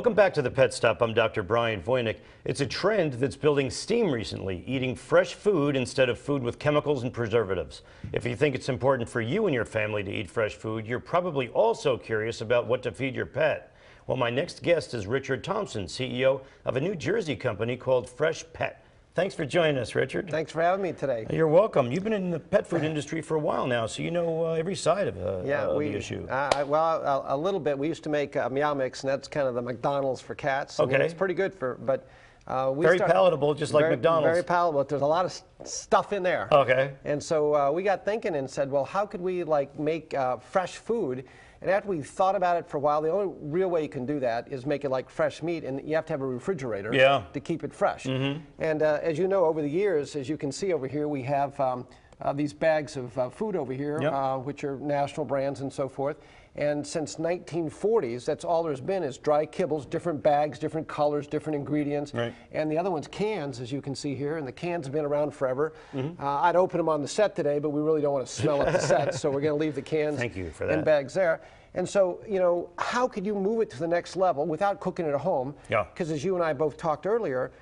Welcome back to the Pet Stop. I'm Dr. Brian Voynick. It's a trend that's building steam recently, eating fresh food instead of food with chemicals and preservatives. If you think it's important for you and your family to eat fresh food, you're probably also curious about what to feed your pet. Well, my next guest is Richard Thompson, CEO of a New Jersey company called Freshpet. Thanks for joining us, Richard. Thanks for having me today. You're welcome. You've been in the pet food industry for a while now, so you know every side of the issue. Well, a little bit. We used to make Meow Mix, and that's kind of the McDonald's for cats. Okay. I mean, it's pretty good but very palatable, just like McDonald's. Very palatable. There's a lot of stuff in there. Okay. And so we got thinking and said, well, how could we make fresh food? And after we thought about it for a while, the only real way you can do that is make it like fresh meat, and you have to have a refrigerator to keep it fresh. And as you know, over the years, as you can see over here, we have these bags of food over here, which are national brands and so forth. And since 1940s, that's all there's been is dry kibbles, different bags, different colors, different ingredients. Right. And the other one's cans, as you can see here, and the cans have been around forever. I'd open them on the set today, but we really don't want to smell at the set, so we're going to leave the cans and bags there. And so, you know, how could you move it to the next level without cooking it at home? Because as you and I both talked earlier,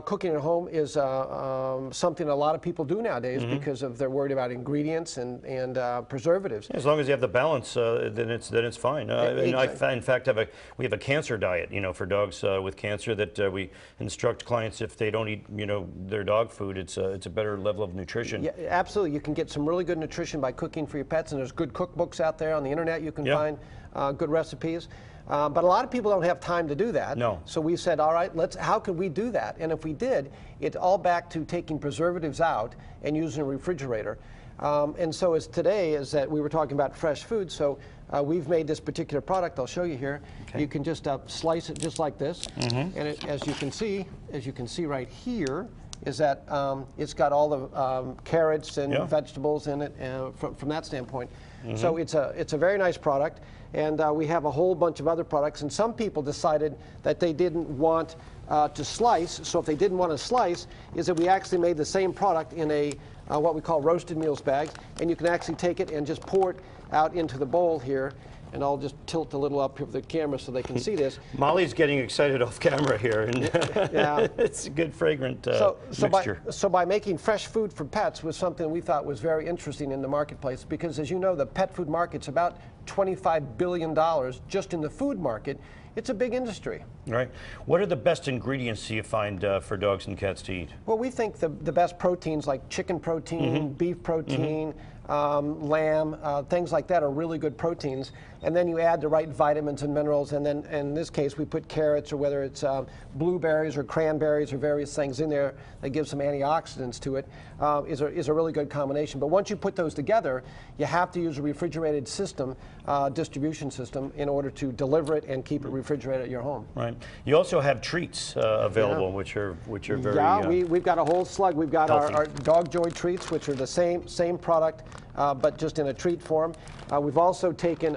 cooking at home is something a lot of people do nowadays because they're worried about ingredients and preservatives. As long as you have the balance, then it's fine. And in fact, we have a cancer diet, you know, for dogs with cancer that we instruct clients if they don't eat, you know, their dog food, it's a better level of nutrition. Yeah, absolutely. You can get some really good nutrition by cooking for your pets, and there's good cookbooks out there on the internet. You can find good recipes. But a lot of people don't have time to do that. No. So we said, all right, how could we do that? And if we did, it's all back to taking preservatives out and using a refrigerator. And so as today is that we were talking about fresh food, so we've made this particular product. I'll show you here. Okay. You can just slice it just like this. And as you can see right here, is that it's got all the carrots and vegetables in it from that standpoint. So it's a very nice product, and we have a whole bunch of other products. And some people decided that they didn't want to slice. So if they didn't want to slice, is that we actually made the same product in a what we call roasted meals bags, and you can actually take it and just pour it out into the bowl here. And I'll just tilt a little up here for the camera so they can see this. Molly's getting excited off camera here, and it's a good fragrant mixture. So by making fresh food for pets was something we thought was very interesting in the marketplace, because as you know, the pet food market's about $25 billion just in the food market. It's a big industry. Right. What are the best ingredients you find for dogs and cats to eat? Well, we think the best proteins like chicken protein, beef protein, lamb, things like that are really good proteins. And then you add the right vitamins and minerals, and then in this case we put carrots, or whether it's blueberries or cranberries or various things in there that give some antioxidants to it, is a really good combination. But once you put those together, you have to use a refrigerated system, distribution system, in order to deliver it and keep it refrigerated at your home. Right. You also have treats available, which are very we've got a whole slug. We've got our Dog Joy treats, which are the same product, but just in a treat form. We've also taken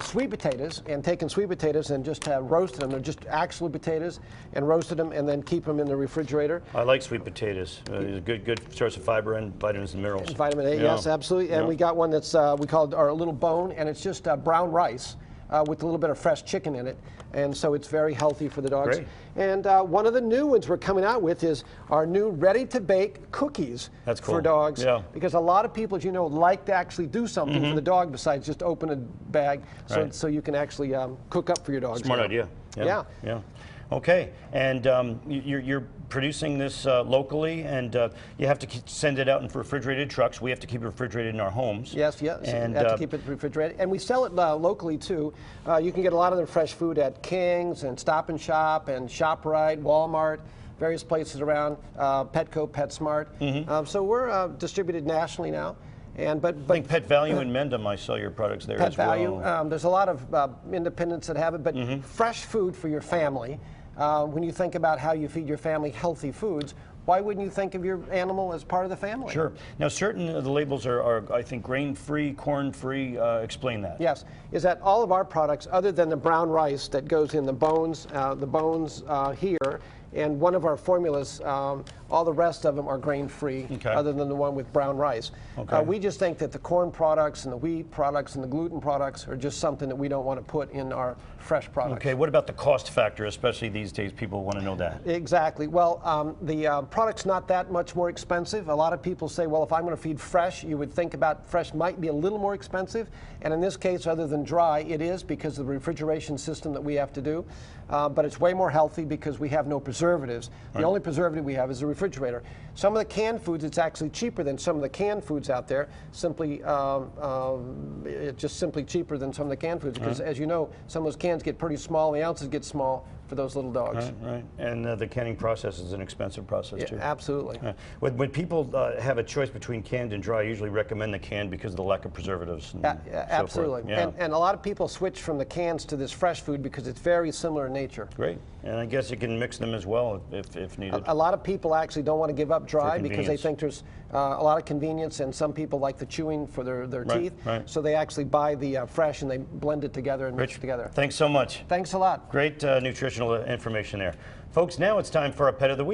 sweet potatoes and just roasted them. They're just actual potatoes, and roasted them and then keep them in the refrigerator. I like sweet potatoes. It's a good source of fiber and vitamins and minerals. And vitamin A, yes, absolutely. And we got one that's we call it our little bone, and it's just brown rice with a little bit of fresh chicken in it. And so it's very healthy for the dogs. Great. And one of the new ones we're coming out with is our new ready-to-bake cookies for dogs. Yeah. Because a lot of people, as you know, like to actually do something for the dog besides just open a bag, so you can actually cook up for your dogs. Smart idea. Yeah. Okay, and you're producing this locally, and you have to send it out in refrigerated trucks. We have to keep it refrigerated in our homes. Yes, and you have to keep it refrigerated. And we sell it locally too. You can get a lot of the fresh food at King's and Stop and Shop and ShopRite, Walmart, various places around, Petco, PetSmart. So we're distributed nationally now. I think Pet Value in Mendham, I saw your products there as well. Pet Value, there's a lot of independents that have it, but fresh food for your family. When you think about how you feed your family healthy foods, why wouldn't you think of your animal as part of the family? Sure. Now, certain of the labels are I think, grain-free, corn-free. Explain that. Yes. Is that all of our products, other than the brown rice that goes in the bones here, And one of our formulas, all the rest of them are grain-free, other than the one with brown rice. We just think that the corn products and the wheat products and the gluten products are just something that we don't want to put in our fresh products. Okay, what about the cost factor, especially these days? People want to know that. Exactly. Well, the product's not that much more expensive. A lot of people say, well, if I'm going to feed fresh, you would think about fresh might be a little more expensive. And in this case, other than dry, it is because of the refrigeration system that we have to do. But it's way more healthy because we have no preservatives. The only preservative we have is the refrigerator. Some of the canned foods, it's actually cheaper than some of the canned foods out there. Simply, it's just simply cheaper than some of the canned foods because, as you know, some of those cans get pretty small, the ounces get small for those little dogs. Right. And the canning process is an expensive process too. Absolutely. When people have a choice between canned and dry, I usually recommend the canned because of the lack of preservatives. And absolutely. So and a lot of people switch from the cans to this fresh food because it's very similar in nature. Great. And I guess you can mix them as well if needed. A lot of people actually don't want to give up dry because they think there's a lot of convenience, and some people like the chewing for their teeth. So they actually buy the fresh and they blend it together and mix it together. Thanks so much. Thanks a lot. Great nutritional information there. Folks, now it's time for our Pet of the Week.